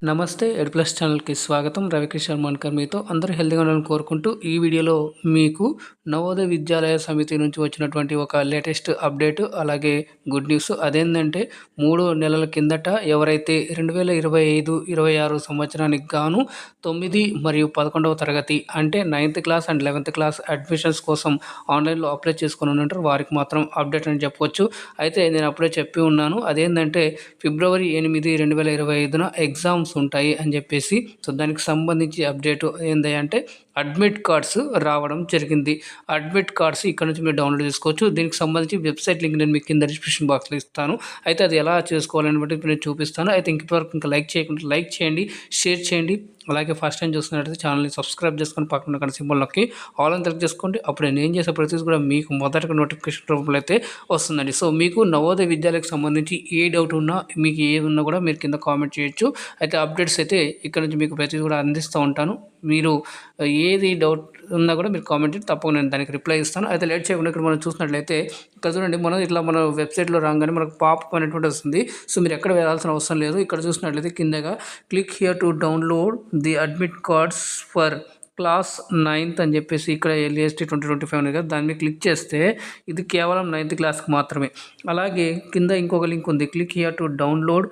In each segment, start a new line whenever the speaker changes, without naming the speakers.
నమస్తే ఎడ్ ప్లస్ ఛానల్కి స్వాగతం. రవికిషోర్ మన్కర్ మీతో. అందరూ హెల్తీగా ఉండాలని కోరుకుంటూ ఈ వీడియోలో మీకు నవోదయ విద్యాలయ సమితి నుంచి వచ్చినటువంటి ఒక లేటెస్ట్ అప్డేట్ అలాగే గుడ్ న్యూస్. అదేంటంటే 3 నెలల కిందట ఎవరైతే 2025-26 సంవత్సరానికి గాను 9 మరియు 11వ తరగతి అంటే 9th class and 11th class admissions కోసం ఆన్లైన్లో అప్లై చేసుకొని ఉంటారు వారికి మాత్రం అప్డేట్ అని చెప్పవచ్చు. అయితే నేను అప్పుడే చెప్పి ఉన్నాను, అదేంటంటే ఫిబ్రవరి 8, 2025న ఎగ్జామ్స్ ఉంటాయి అని చెప్పేసి. సో దానికి సంబంధించి అప్డేట్ ఏంది అంటే అడ్మిట్ కార్డ్స్ రావడం జరిగింది. అడ్మిట్ కార్డ్స్ ఇక్కడ నుంచి మీరు డౌన్లోడ్ చేసుకోవచ్చు. దీనికి సంబంధించి వెబ్సైట్ లింక్ నేను మీకు కింద డిస్క్రిప్షన్ బాక్స్లో ఇస్తాను. అయితే అది ఎలా చేసుకోవాలని బట్టి నేను చూపిస్తాను. అయితే ఇంతవరకు ఇంకా లైక్ చేయకుండా లైక్ చేయండి, షేర్ చేయండి. అలాగే ఫస్ట్ టైం చూస్తున్నట్టయితే ఛానల్ని సబ్స్క్రైబ్ చేసుకొని పక్కన ఉన్న సింబల్ నొక్కి ఆల్ అని సెలెక్ట్ చేసుకోండి. అప్పుడు నేను చేసే ప్రతిదీ కూడా మీకు మొదటగా నోటిఫికేషన్ రూపంలో అయితే వస్తుందండి. సో మీకు నవోదయ విద్యాలయకు సంబంధించి ఏ డౌట్ ఉన్నా, మీకు ఏది ఉన్నా కూడా మీరు కింద కామెంట్ చేయొచ్చు. అయితే అప్డేట్స్ అయితే ఇక్కడ నుంచి మీకు ప్రతిదీ కూడా అందిస్తూ ఉంటాను. మీరు ఏది డౌట్ ఉన్నా కూడా మీరు కామెంట్ చేయండి, తప్పకుండా నేను దానికి రిప్లై ఇస్తాను. అయితే లేట్ చేయకుండా ఇక్కడ మనం చూసినట్లయితే ఇక్కడ చూడండి, మనం ఇట్లా మన వెబ్సైట్లో రాగానే మనకు పాపప్ అనేటువంటి వస్తుంది. సో మీరు ఎక్కడ వెళ్ళాల్సిన అవసరం లేదు. ఇక్కడ చూసినట్లయితే కిందగా click here to download the admit cards for class 9th అని చెప్పేసి ఇక్కడ LAST 2025 ఉంది కదా, దాన్ని క్లిక్ చేస్తే ఇది కేవలం 9th క్లాస్కి మాత్రమే. అలాగే కింద ఇంకొక లింక్ ఉంది, click here to download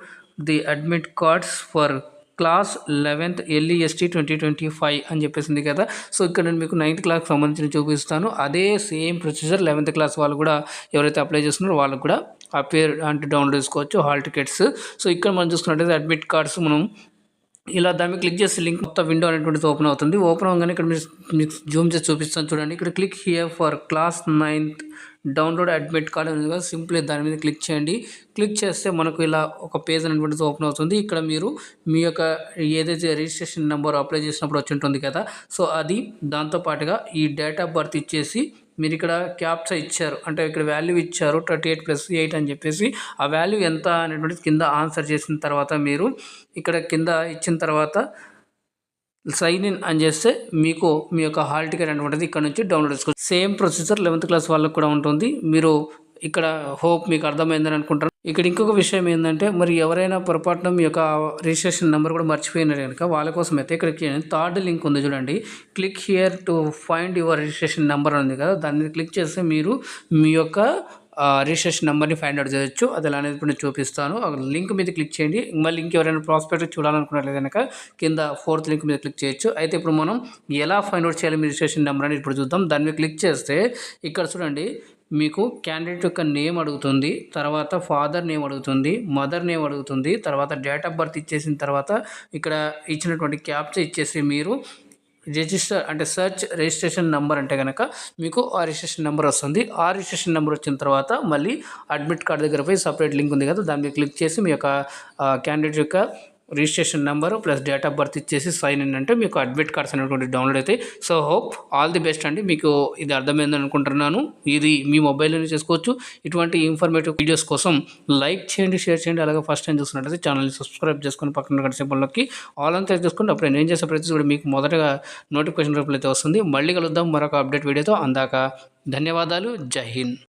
the admit cards for class 11th LAST 2025 అని చెప్పేసింది కదా. సో ఇక్కడ నేను మీకు 9th క్లాస్కి సంబంధించి చూపిస్తాను. అదే సేమ్ ప్రొసీజర్ 11th క్లాస్ వాళ్ళు కూడా ఎవరైతే అప్లై చేస్తున్నారో వాళ్ళకు కూడా ఆ పేరు అంటే డౌన్లోడ్ చేసుకోవచ్చు, హాల్ టికెట్స్. సో ఇక్కడ మనం చూసుకున్నట్టయితే అడ్మిట్ కార్డ్స్ మనం ఇలా దాన్ని క్లిక్ చేస్తే లింక్ మొత్తం విండో అనేటువంటిది ఓపెన్ అవుతుంది. ఓపెన్ అవగానే ఇక్కడ మీకు జూమ్ చేసి చూపిస్తాను చూడండి. ఇక్కడ click here for class 9th download admit card అనేది కదా, సింపుల్ దాని మీద క్లిక్ చేయండి. క్లిక్ చేస్తే మనకు ఇలా ఒక పేజ్ అనేటువంటిది ఓపెన్ అవుతుంది. ఇక్కడ మీరు మీ యొక్క ఏదైతే రిజిస్ట్రేషన్ నెంబర్ అప్లై చేసినప్పుడు వచ్చి ఉంటుంది కదా, సో అది దాంతోపాటుగా ఈ డేట్ ఆఫ్ బర్త్ ఇచ్చేసి మీరు ఇక్కడ క్యాప్చా ఇచ్చారు అంటే ఇక్కడ వాల్యూ ఇచ్చారు 38+8 అని చెప్పేసి, ఆ వాల్యూ ఎంత అనేటువంటిది కింద ఆన్సర్ చేసిన తర్వాత మీరు ఇక్కడ కింద ఇచ్చిన తర్వాత సైన్ ఇన్ అని చేస్తే మీకు మీ యొక్క హాల్ టికెట్ అనేటువంటిది ఇక్కడ నుంచి డౌన్లోడ్ చేసుకోవచ్చు. సేమ్ ప్రొసీజర్ 11th క్లాస్ వాళ్ళకు కూడా ఉంటుంది. మీరు ఇక్కడ హోప్ మీకు అర్థమైందని అనుకుంటాను. ఇక్కడ ఇంకొక విషయం ఏంటంటే, మరి ఎవరైనా పొరపాటున మీ యొక్క రిజిస్ట్రేషన్ నెంబర్ కూడా మర్చిపోయినారు కనుక వాళ్ళ కోసం అయితే ఇక్కడ థర్డ్ లింక్ ఉంది చూడండి, click here to find your registration number ఉంది కదా, దాన్ని క్లిక్ చేస్తే మీరు మీ యొక్క రిజిస్ట్రేషన్ నెంబర్ని ఫైండ్ అవుట్ చేయొచ్చు. అది ఎలా అనేది ఇప్పుడు నేను చూపిస్తాను. లింక్ మీద క్లిక్ చేయండి. మళ్ళీ ఇంకెవరైనా ప్రాస్పెక్ట్ చూడాలనుకున్నట్లయితే కనుక కింద 4th లింక్ మీద క్లిక్ చేయొచ్చు. అయితే ఇప్పుడు మనం ఎలా ఫైండ్ అవుట్ చేయాలి మీ రిజిస్ట్రేషన్ నెంబర్ అని ఇప్పుడు చూద్దాం. దాని మీద క్లిక్ చేస్తే ఇక్కడ చూడండి, మీకు క్యాండిడేట్ యొక్క నేమ్ అడుగుతుంది, తర్వాత ఫాదర్ నేమ్ అడుగుతుంది, మదర్ నేమ్ అడుగుతుంది, తర్వాత డేట్ ఆఫ్ బర్త్ ఇచ్చేసిన తర్వాత ఇక్కడ ఇచ్చినటువంటి క్యాప్చా ఇచ్చేసి మీరు రిజిస్టర్ అంటే సెర్చ్ రిజిస్ట్రేషన్ నెంబర్ అంటే కనుక మీకు ఆ రిజిస్ట్రేషన్ నెంబర్ వస్తుంది. ఆ రిజిస్ట్రేషన్ నెంబర్ వచ్చిన తర్వాత మళ్ళీ అడ్మిట్ కార్డ్ దగ్గర పోయి సపరేట్ లింక్ ఉంది కదా, దాని మీద క్లిక్ చేసి మీ యొక్క క్యాండిడేట్ యొక్క registration number plus date of birth ఇచ్చేసి సైన్ ఇన్ అంటే మీకు అడ్మిట్ కార్డ్స్ అనేటువంటి డౌన్లోడ్ అవుతాయి. So hope all the best అండి. మీకు ఇది అర్థమైందని అనుకుంటున్నాను. ఇది మీ మొబైల్లోనే చేసుకోవచ్చు. ఇటువంటి ఇన్ఫర్మేటివ్ వీడియోస్ కోసం లైక్ చేయండి, షేర్ చేయండి. అలాగే ఫస్ట్ టైం చూస్తున్నట్లయితే ఛానల్ని సబ్స్క్రైబ్ చేసుకొని పక్కన సింబల్లోకి ఆల్ అని చేసుకోండి. అప్పుడు నేను చేసే ప్రతి కూడా మీకు మొదటగా నోటిఫికేషన్ రూపంలో అయితే వస్తుంది. మళ్ళీ కలుద్దాం మరొక అప్డేట్ వీడియోతో. అందాక ధన్యవాదాలు. జై హింద్.